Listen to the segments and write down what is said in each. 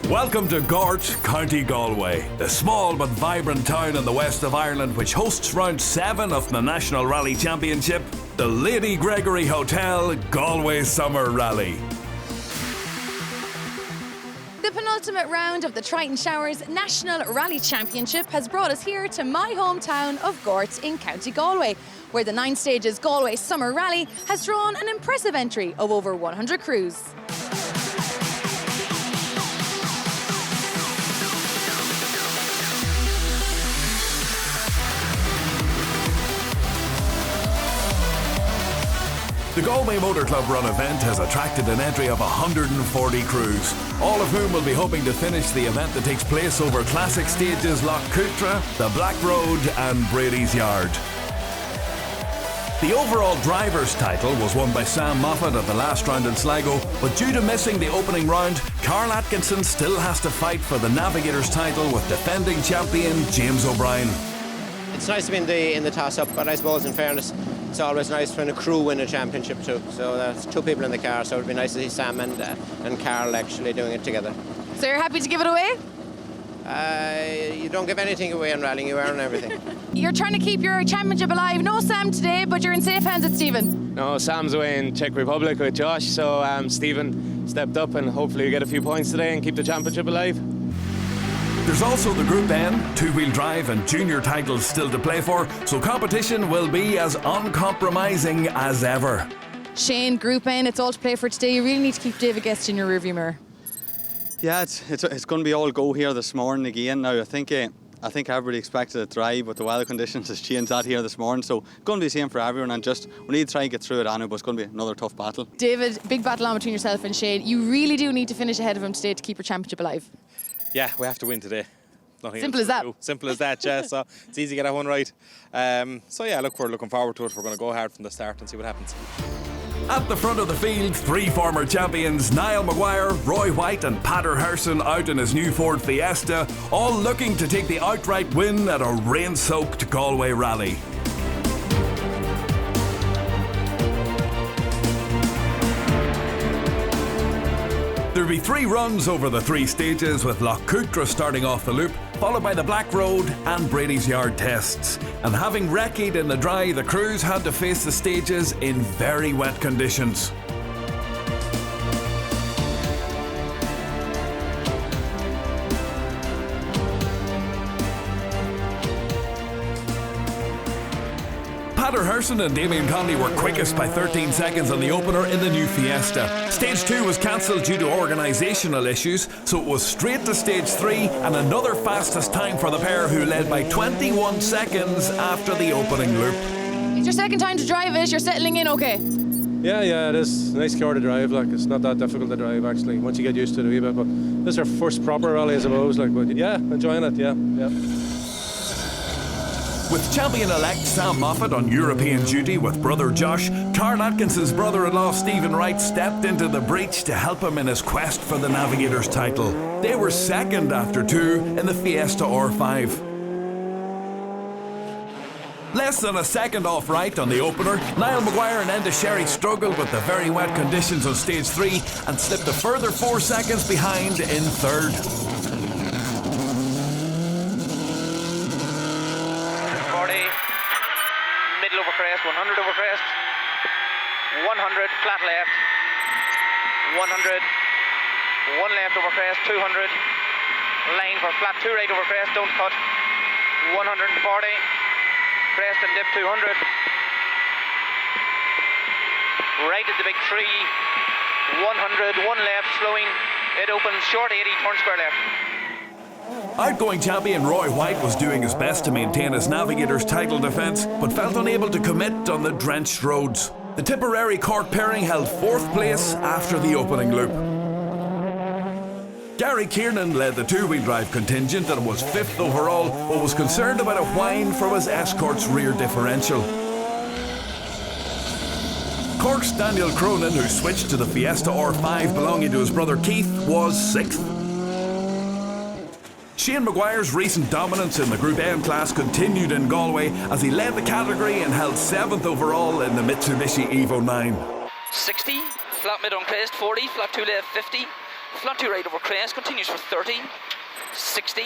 Welcome to Gort, County Galway, the small but vibrant town in the west of Ireland which hosts round 7 of the National Rally Championship, the Lady Gregory Hotel Galway Summer Rally. The penultimate round of the Triton Showers National Rally Championship has brought us here to my hometown of Gort in County Galway, where the 9 stages Galway Summer Rally has drawn an impressive entry of over 100 crews. The Galway Motor Club Run event has attracted an entry of 140 crews, all of whom will be hoping to finish the event that takes place over classic stages Loch Cutra, the Black Road and Brady's Yard. The overall driver's title was won by Sam Moffat at the last round in Sligo, but due to missing the opening round, Carl Atkinson still has to fight for the Navigator's title with defending champion James O'Brien. It's nice to be in the toss-up, but I suppose in fairness, it's always nice when a crew win a championship too. So there's 2 people in the car, so it'd be nice to see Sam and Carl actually doing it together. So you're happy to give it away? You don't give anything away in rallying, you earn everything. You're trying to keep your championship alive. No Sam today, but you're in safe hands with Stephen. No, Sam's away in Czech Republic with Josh, so Stephen stepped up and hopefully we get a few points today and keep the championship alive. There's also the Group N, two-wheel drive and junior titles still to play for, so competition will be as uncompromising as ever. Shane, Group N, it's all to play for today. You really need to keep David Guest in your rearview mirror. Yeah, it's going to be all go here this morning again. Now I think everybody expected a drive, but the weather conditions has changed that here this morning, so it's going to be the same for everyone, and just we need to try and get through it anyway, but it's going to be another tough battle. David, big battle on between yourself and Shane. You really do need to finish ahead of him today to keep your championship alive. Yeah, we have to win today. Nothing Simple as that. Simple as that, yeah. So it's easy to get that one right. So yeah, look, we're looking forward to it. We're going to go hard from the start and see what happens. At the front of the field, 3 former champions, Niall Maguire, Roy White and Pater Harrison out in his new Ford Fiesta, all looking to take the outright win at a rain-soaked Galway rally. There'll be 3 runs over the 3 stages, with Loch Cutra starting off the loop, followed by the Black Road and Brady's Yard tests. And having recce'd in the dry, the crews had to face the stages in very wet conditions. Pater Harrison and Damien Conley were quickest by 13 seconds on the opener in the new Fiesta. Stage 2 was cancelled due to organisational issues, so it was straight to Stage 3 and another fastest time for the pair, who led by 21 seconds after the opening loop. It's your second time to drive it. You're settling in okay? Yeah, it is. Nice car to drive. Like, it's not that difficult to drive actually once you get used to it a wee bit. But this is our first proper rally, I suppose. Like, but yeah, enjoying it. Yeah. With champion-elect Sam Moffat on European duty with brother Josh, Carl Atkinson's brother-in-law Stephen Wright stepped into the breach to help him in his quest for the Navigator's title. They were second after 2 in the Fiesta R5. Less than a second off Wright on the opener, Niall Maguire and Enda Sherry struggled with the very wet conditions on Stage 3 and slipped a further 4 seconds behind in 3rd. 100 over crest, 100 flat left, 100, 1 left over crest, 200, line for flat 2 right over crest, don't cut, 140, crest and dip 200, right at the big 3, 100, 1 left, slowing, it opens short 80, turn square left. Outgoing champion Roy White was doing his best to maintain his Navigator's title defence, but felt unable to commit on the drenched roads. The Tipperary Cork pairing held 4th place after the opening loop. Gary Kiernan led the 2-wheel drive contingent and was 5th overall, but was concerned about a whine from his Escort's rear differential. Cork's Daniel Cronin, who switched to the Fiesta R5 belonging to his brother Keith, was 6th. Shane Maguire's recent dominance in the Group N class continued in Galway as he led the category and held 7th overall in the Mitsubishi Evo 9. 60, flat mid on crest, 40, flat 2 left, 50, flat 2 right over crest, continues for 30, 60,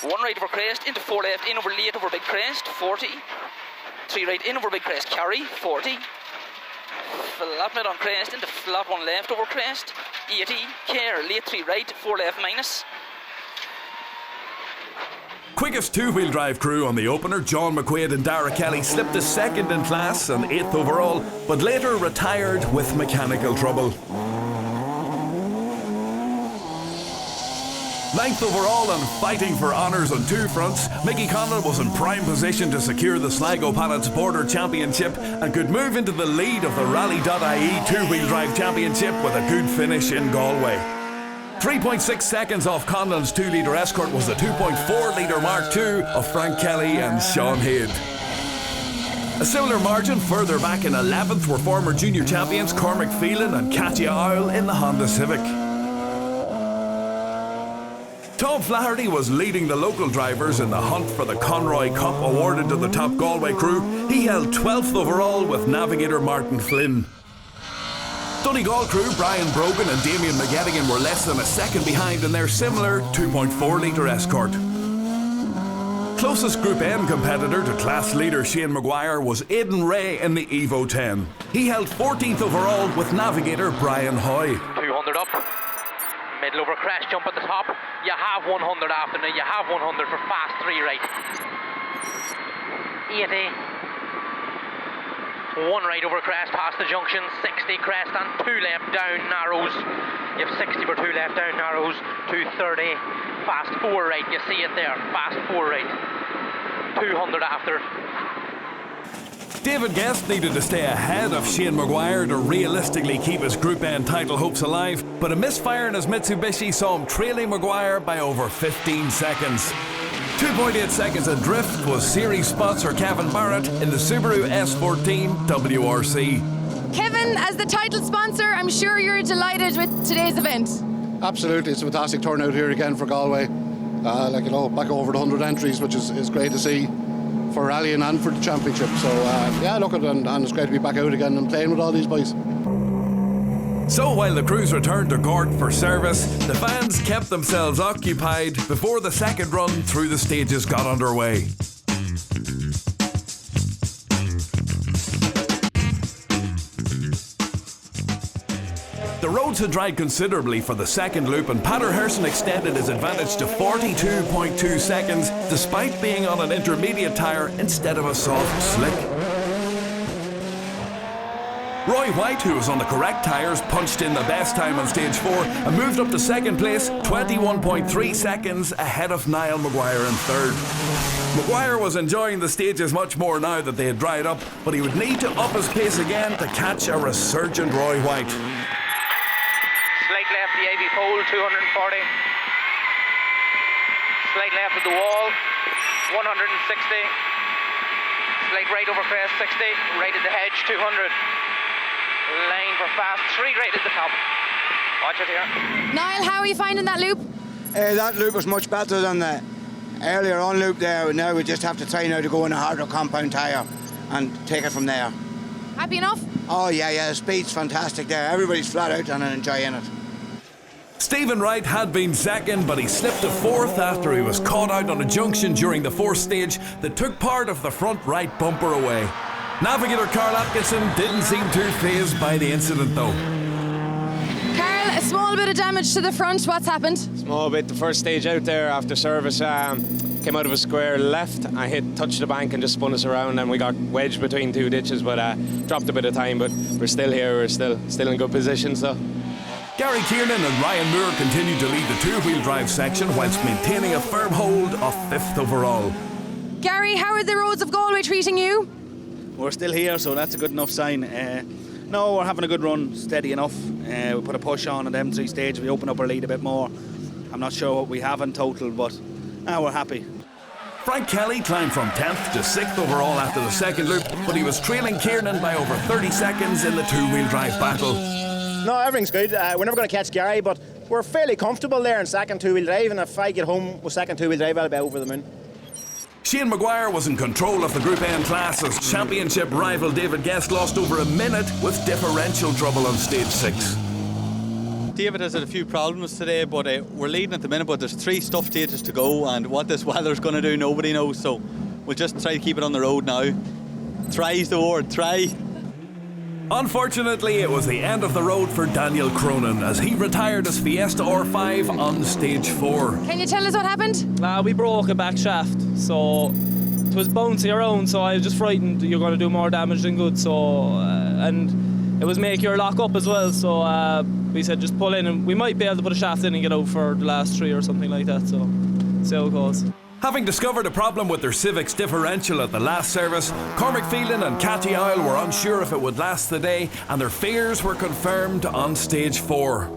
1 right over crest, into 4 left, in over late over big crest, 40, 3 right, in over big crest, carry, 40, flat mid on crest, into flat 1 left over crest, 80, care, late 3 right, 4 left minus. Quickest two-wheel drive crew on the opener, John McQuaid and Dara Kelly, slipped a second in class and 8th overall, but later retired with mechanical trouble. 9th overall and fighting for honours on 2 fronts, Mickey Conlon was in prime position to secure the Sligo Pallets Border Championship and could move into the lead of the Rally.ie two-wheel drive championship with a good finish in Galway. 3.6 seconds off Conlon's 2-litre Escort was the 2.4-litre Mark II of Frank Kelly and Sean Head. A similar margin further back in 11th were former junior champions Cormac Phelan and Katya Owl in the Honda Civic. Tom Flaherty was leading the local drivers in the hunt for the Conroy Cup awarded to the top Galway crew. He held 12th overall with navigator Martin Flynn. Donegal crew Brian Brogan and Damien McGettigan were less than a second behind in their similar 2.4-litre Escort. Closest Group N competitor to class leader Shane Maguire was Aidan Ray in the Evo 10. He held 14th overall with navigator Brian Hoy. 200 up, middle over crash jump at the top. You have 100 after now, you have 100 for fast 3 right. 80. 1 right over crest past the junction, 60 crest and 2 left down narrows. You have 60 for 2 left down narrows, 230, fast 4 right, you see it there, fast 4 right, 200 after. David Guest needed to stay ahead of Shane Maguire to realistically keep his Group N title hopes alive, but a misfire in his Mitsubishi saw him trailing Maguire by over 15 seconds. 2.8 seconds adrift was series sponsor Kevin Barrett in the Subaru S14 WRC. Kevin, as the title sponsor, I'm sure you're delighted with today's event. Absolutely, it's a fantastic turnout here again for Galway. Back over the 100 entries, which is great to see for rallying and for the championship. So and it's great to be back out again and playing with all these boys. So while the crews returned to Gort for service, the fans kept themselves occupied before the second run through the stages got underway. The roads had dried considerably for the second loop and Pater Herson extended his advantage to 42.2 seconds despite being on an intermediate tyre instead of a soft slick. Roy White, who was on the correct tyres, punched in the best time on stage 4 and moved up to second place, 21.3 seconds ahead of Niall Maguire in third. Maguire was enjoying the stages much more now that they had dried up, but he would need to up his pace again to catch a resurgent Roy White. Slight left the AV pole, 240. Slight left of the wall, 160. Slight right over crest, 60. Right at the hedge, 200. Line for fast, 3 right at the top. Watch it here. Niall, how are you finding that loop? That loop was much better than the earlier on loop there. Now we just have to try now to go in a harder compound tyre and take it from there. Happy enough? Oh yeah, the speed's fantastic there. Everybody's flat out and enjoying it. Stephen Wright had been second, but he slipped to fourth after he was caught out on a junction during the fourth stage that took part of the front right bumper away. Navigator Carl Atkinson didn't seem too fazed by the incident though. Carl, a small bit of damage to the front. What's happened? Small bit. The first stage out there after service came out of a square left. I touched the bank and just spun us around, and we got wedged between 2 ditches, but dropped a bit of time. But we're still here. We're still in good position. So. Gary Kiernan and Ryan Moore continued to lead the two-wheel drive section whilst maintaining a firm hold of 5th overall. Gary, how are the roads of Galway treating you? We're still here, so that's a good enough sign. No, we're having a good run, steady enough. We put a push on at the M3 stage, we open up our lead a bit more. I'm not sure what we have in total, but we're happy. Frank Kelly climbed from 10th to 6th overall after the second loop, but he was trailing Kiernan by over 30 seconds in the two-wheel drive battle. No, everything's good. We're never going to catch Gary, but we're fairly comfortable there in second two-wheel drive, and if I get home with second two-wheel drive, I'll be over the moon. Shane Maguire was in control of the Group N class as championship rival David Guest lost over a minute with differential trouble on stage 6. David has had a few problems today, but we're leading at the minute, but there's 3 tough stages to go, and what this weather's going to do, nobody knows, so we'll just try to keep it on the road now. Try's the word, try. Unfortunately, it was the end of the road for Daniel Cronin as he retired his Fiesta R5 on stage 4. Can you tell us what happened? We broke a back shaft, so it was bouncy around, so I was just frightened you're going to do more damage than good, so and it was make your lock up as well, so we said just pull in and we might be able to put a shaft in and get out for the last 3 or something like that, so see how it goes. Having discovered a problem with their Civic's differential at the last service, Cormac Phelan and Cathy Isle were unsure if it would last the day, and their fears were confirmed on stage 4.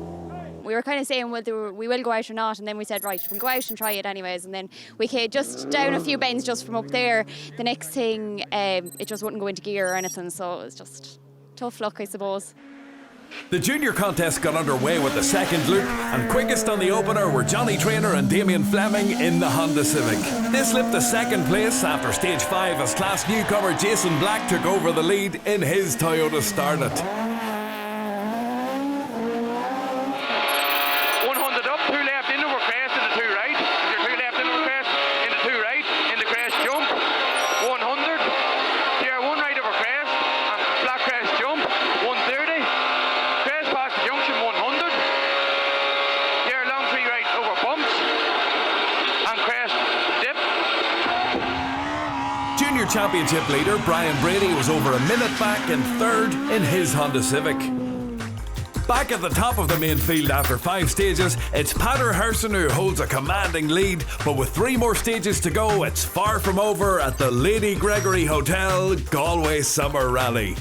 We were kind of saying whether we will go out or not, and then we said, right, we'll go out and try it anyways, and then we came just down a few bends just from up there. The next thing, it just wouldn't go into gear or anything, so it was just tough luck, I suppose. The junior contest got underway with the second loop, and quickest on the opener were Johnny Traynor and Damien Fleming in the Honda Civic. They slipped to second place after stage 5 as class newcomer Jason Black took over the lead in his Toyota Starlet. 100 up, 2 left in over crest into 2 right. Your 2 left in over crest into 2 right, in the crest jump. 100. Here 1 right over crest and flat crest jump. 130. Crest past the junction 100. Here long 3 right over bumps and crest dip. Junior championship leader Brian Brady was over a minute back in third in his Honda Civic. Back at the top of the main field after 5 stages, it's Pater Herson who holds a commanding lead, but with 3 more stages to go, it's far from over at the Lady Gregory Hotel Galway Summer Rally.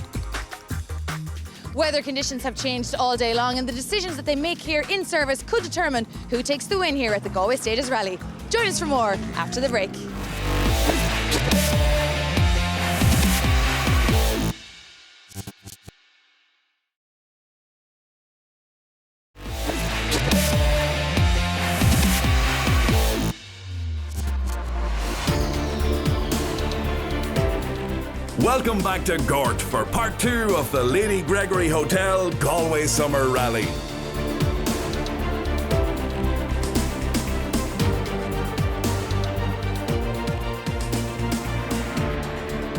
Weather conditions have changed all day long, and the decisions that they make here in service could determine who takes the win here at the Galway Stages Rally. Join us for more after the break. Welcome back to Gort for part 2 of the Lady Gregory Hotel Galway Summer Rally.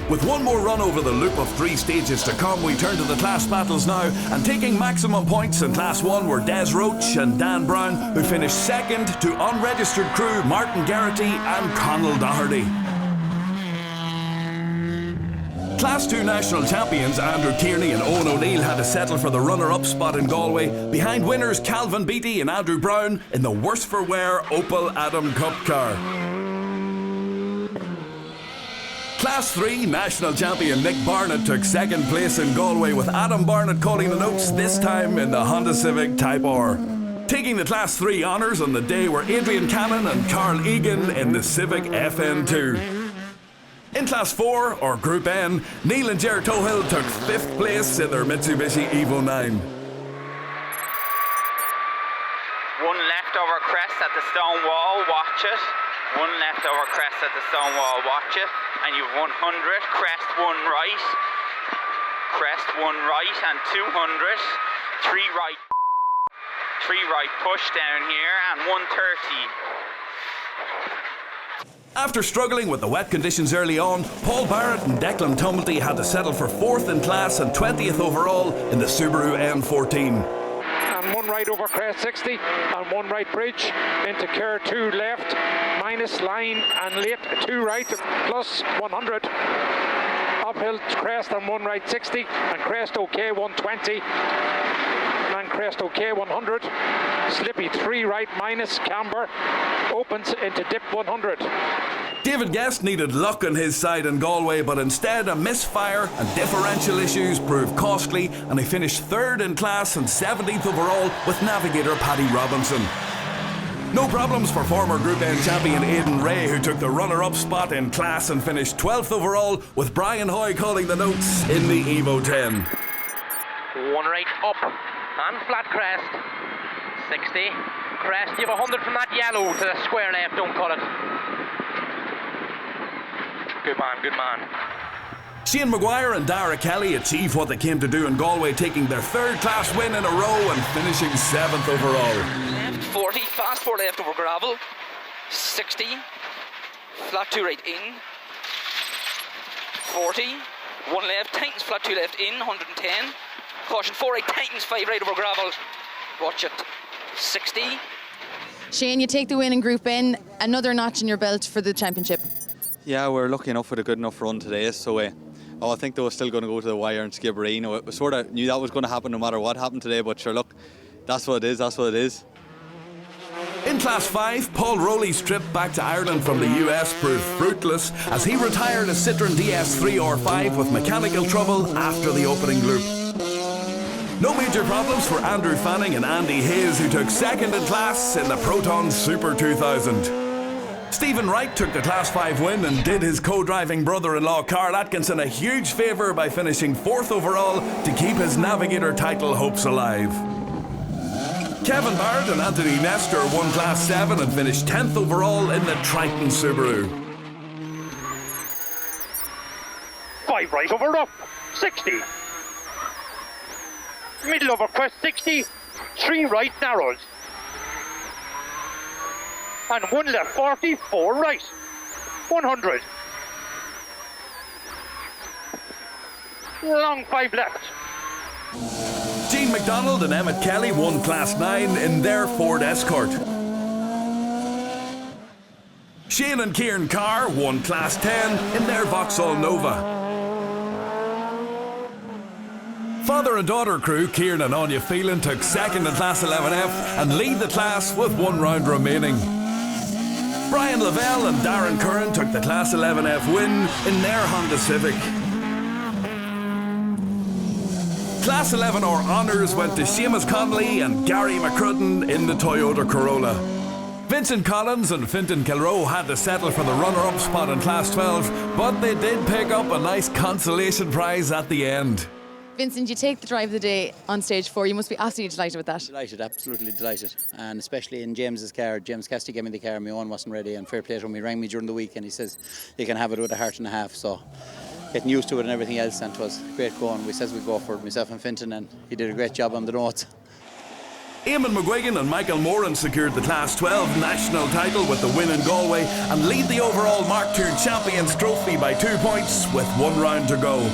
With one more run over the loop of 3 stages to come, we turn to the class battles now, and taking maximum points in Class 1 were Des Roach and Dan Brown, who finished second to unregistered crew Martin Garrity and Conal Doherty. Class 2 national champions Andrew Kearney and Owen O'Neill had to settle for the runner-up spot in Galway, behind winners Calvin Beattie and Andrew Brown in the worse-for-wear Opel Adam Cup car. Class 3 national champion Nick Barnett took second place in Galway, with Adam Barnett calling the notes, this time in the Honda Civic Type R. Taking the Class 3 honours on the day were Adrian Cannon and Carl Egan in the Civic FN2. In Class 4, or Group N, Neil and Ger Tohill took 5th place in their Mitsubishi Evo 9. 1 left over crest at the stone wall, watch it. 1 left over crest at the stone wall, watch it. And you've 100, crest 1 right. Crest 1 right and 200. 3 right. 3 right push down here and 130. After struggling with the wet conditions early on, Paul Barrett and Declan Tumblety had to settle for 4th in class and 20th overall in the Subaru N14. And 1 right over crest 60 and 1 right bridge into Kerr 2 left, minus line and late 2 right plus 100. Uphill crest and 1 right 60 and crest OK 120 and crest OK 100. Slippy 3 right minus camber, opens into dip 100. David Guest needed luck on his side in Galway, but instead a misfire and differential issues proved costly, and he finished 3rd in class and 17th overall with navigator Paddy Robinson. No problems for former Group N champion Aidan Ray, who took the runner-up spot in class and finished 12th overall, with Brian Hoy calling the notes in the Evo 10. 1 right up and flat crest 60. Crest, you have 100 from that yellow to the square left, don't cut it. Good man, good man. Shane Maguire and Dara Kelly achieved what they came to do in Galway, taking their third class win in a row and finishing 7th overall. Left 40, fast 4 left over gravel, 60, flat 2 right in, 40, 1 left, tightens flat 2 left in, 110, caution 4 right, tightens 5 right over gravel, watch it, 60. Shane, you take the win in Group N, another notch in your belt for the championship. Yeah, we're lucky enough with a good enough run today, so I think they were still going to go to the wire in Skibbereen. It was sort of knew that was going to happen no matter what happened today, but sure, look, that's what it is. In Class 5, Paul Rowley's trip back to Ireland from the US proved fruitless as he retired a Citroen DS3 R5 with mechanical trouble after the opening loop. No major problems for Andrew Fanning and Andy Hayes, who took second in class in the Proton Super 2000. Stephen Wright took the Class 5 win and did his co-driving brother-in-law Carl Atkinson a huge favour by finishing 4th overall to keep his Navigator title hopes alive. Kevin Barrett and Anthony Nestor won Class 7 and finished 10th overall in the Triton Subaru. 5 right over up, 60. Middle over crest, 60. 3 right narrows. And 1 left, 40, 4 right, 100. Long 5 left. Gene McDonald and Emmett Kelly won Class 9 in their Ford Escort. Shane and Kieran Carr won Class 10 in their Vauxhall Nova. Father and daughter crew Kieran and Anya Phelan took second in Class 11F and lead the class with 1 round remaining. Brian Lavelle and Darren Curran took the Class 11F win in their Honda Civic. Class 11R honours went to Seamus Connolly and Gary McCrudden in the Toyota Corolla. Vincent Collins and Fintan Kilroe had to settle for the runner-up spot in Class 12, but they did pick up a nice consolation prize at the end. Vincent, you take the drive of the day on stage 4. You must be absolutely delighted with that. Delighted, absolutely delighted. And especially in James's car. James Cassidy gave me the car, my own wasn't ready. And fair play to him, he rang me during the week and he says, you can have it with a heart and a half. So getting used to it and everything else, and it was great going. We says we go for it, myself and Fintan, and he did a great job on the notes. Eamon McGuigan and Michael Moran secured the Class 12 national title with the win in Galway and lead the overall Mark II Champions Trophy by 2 points with 1 round to go.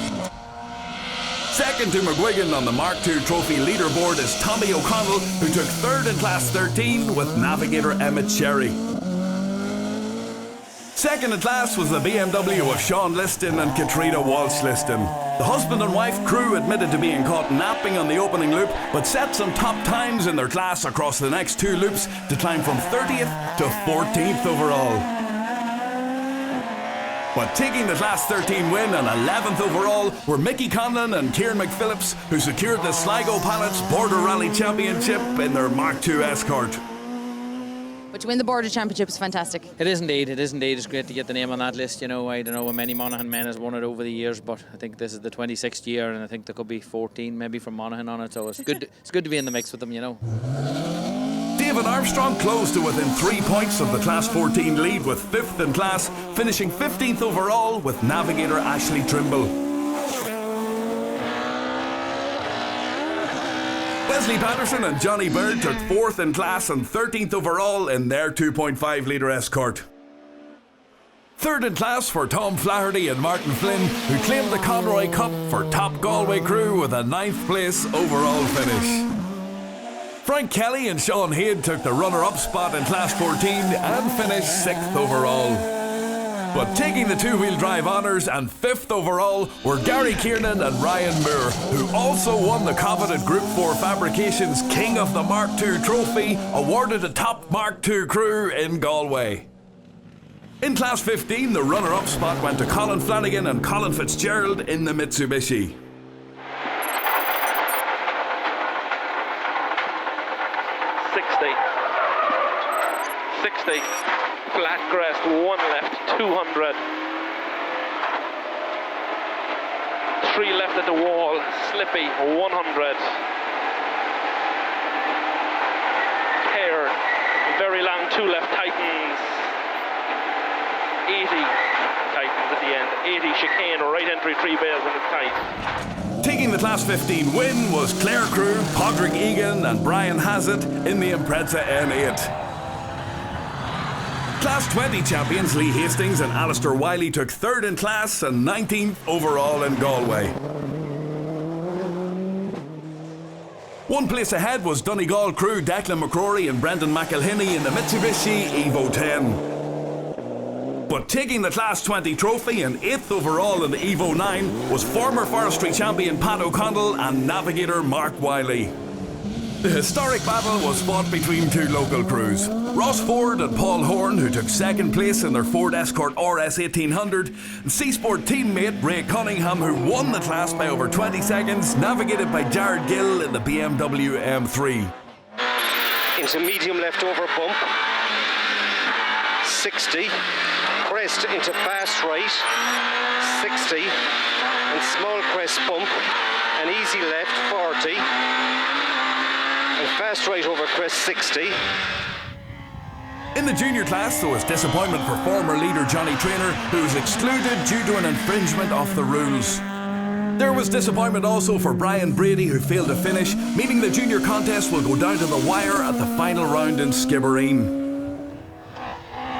Second to McGuigan on the Mark II Trophy leaderboard is Tommy O'Connell, who took 3rd in Class 13 with Navigator Emmett Sherry. Second in class was the BMW of Sean Liston and Katrina Walsh-Liston. The husband and wife crew admitted to being caught napping on the opening loop, but set some top times in their class across the next 2 loops to climb from 30th to 14th overall. But taking the Class 13 win and 11th overall were Mickey Conlon and Kieran McPhillips, who secured the Sligo Pallets Border Rally Championship in their Mark II Escort. But to win the Border Championship is fantastic. It is indeed. It's great to get the name on that list. You know, I don't know how many Monaghan men has won it over the years, but I think this is the 26th year, and I think there could be 14 maybe from Monaghan on it. So it's good. It's good to be in the mix with them. You know. David Armstrong closed to within 3 points of the Class 14 lead with 5th in class, finishing 15th overall with Navigator Ashley Trimble. Wesley Patterson and Johnny Bird took 4th in class and 13th overall in their 2.5 litre Escort. 3rd in class for Tom Flaherty and Martin Flynn, who claimed the Conroy Cup for top Galway crew with a 9th place overall finish. Frank Kelly and Sean Hayde took the runner-up spot in Class 14 and finished 6th overall. But taking the 2-wheel drive honours and 5th overall were Gary Kiernan and Ryan Moore, who also won the coveted Group 4 Fabrications King of the Mark II Trophy, awarded to top Mark II crew in Galway. In Class 15, the runner-up spot went to Colin Flanagan and Colin Fitzgerald in the Mitsubishi. Flat crest, 1 left, 200. 3 left at the wall, slippy, 100. Hair, very long, 2 left, tightens. 80. tightens at the end. 80 chicane, right entry 3 bales and it's tight. Taking the Class 15 win was Clare Crew, Padraig Egan and Brian Hazzett in the Impreza N8. Class 20 champions Lee Hastings and Alistair Wiley took 3rd in class and 19th overall in Galway. One place ahead was Donegal crew Declan McCrory and Brendan McElhinney in the Mitsubishi Evo 10. But taking the Class 20 trophy and 8th overall in the Evo 9 was former forestry champion Pat O'Connell and navigator Mark Wiley. The historic battle was fought between 2 local crews, Ross Ford and Paul Horn, who took 2nd place in their Ford Escort RS 1800, and C-Sport teammate Ray Cunningham, who won the class by over 20 seconds, navigated by Jared Gill in the BMW M3. Into medium left over bump, 60, crest into fast right, 60, and small crest bump, and easy left, 40. And fast right over crest 60. In the junior class, there was disappointment for former leader Johnny Traynor, who was excluded due to an infringement of the rules. There was disappointment also for Brian Brady, who failed to finish, meaning the junior contest will go down to the wire at the final round in Skibbereen.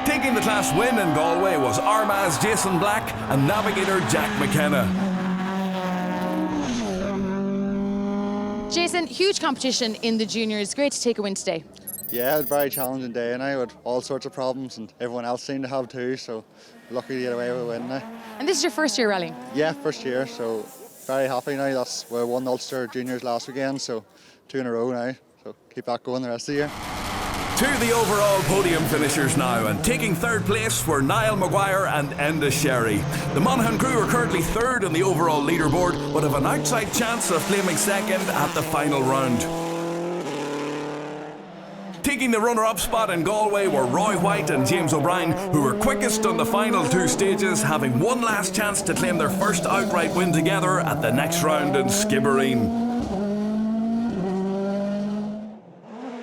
Taking the class win in Galway was Armagh's Jason Black and navigator Jack McKenna. Jason, huge competition in the juniors. Great to take a win today. Yeah, a very challenging day and I had all sorts of problems and everyone else seemed to have too, so lucky to get away with a win now. And this is your first year rallying? Yeah, first year, so very happy now. We won the Ulster Juniors last weekend, so 2 in a row now, so keep that going the rest of the year. To the overall podium finishers now, and taking 3rd place were Niall Maguire and Enda Sherry. The Monaghan crew are currently 3rd in the overall leaderboard, but have an outside chance of claiming 2nd at the final round. Taking the runner-up spot in Galway were Roy White and James O'Brien, who were quickest on the final 2 stages, having one last chance to claim their first outright win together at the next round in Skibbereen.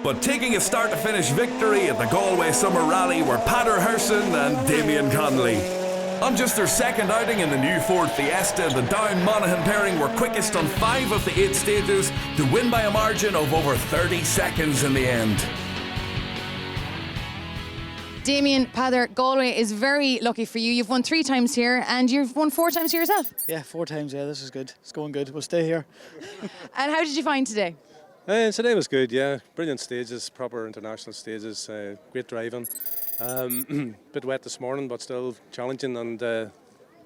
But taking a start-to-finish victory at the Galway Summer Rally were Pader Herson and Damien Connolly. On just their 2nd outing in the new Ford Fiesta, the Down Monaghan pairing were quickest on 5 of the 8 stages to win by a margin of over 30 seconds in the end. Damien, Pader, Galway is very lucky for you. You've won 3 times here and you've won 4 times here yourself. Yeah, 4 times, yeah, this is good. It's going good. We'll stay here. And how did you find today? Today was good, yeah. Brilliant stages, proper international stages, great driving. Bit wet this morning, but still challenging and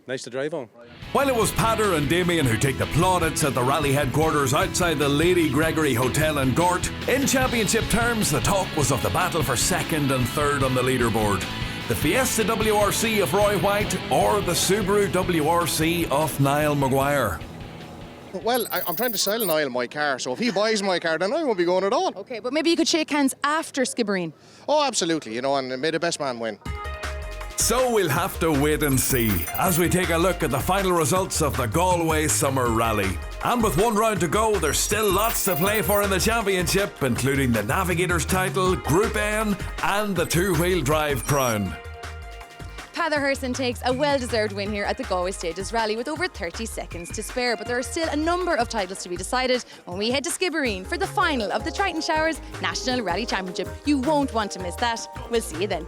nice to drive on. While it was Pader and Damien who take the plaudits at the rally headquarters outside the Lady Gregory Hotel in Gort, in championship terms, the talk was of the battle for 2nd and 3rd on the leaderboard. The Fiesta WRC of Roy White or the Subaru WRC of Niall Maguire. Well, I'm trying to sell Niall my car, so if he buys my car, then I won't be going at all. Okay, but maybe you could shake hands after Skibbereen. Oh, absolutely, and may the best man win. So we'll have to wait and see as we take a look at the final results of the Galway Summer Rally. And with 1 round to go, there's still lots to play for in the championship, including the Navigator's title, Group N, and the 2-wheel drive crown. Pader Herson takes a well-deserved win here at the Galway Stages Rally with over 30 seconds to spare, but there are still a number of titles to be decided when we head to Skibbereen for the final of the Triton Showers National Rally Championship. You won't want to miss that. We'll see you then.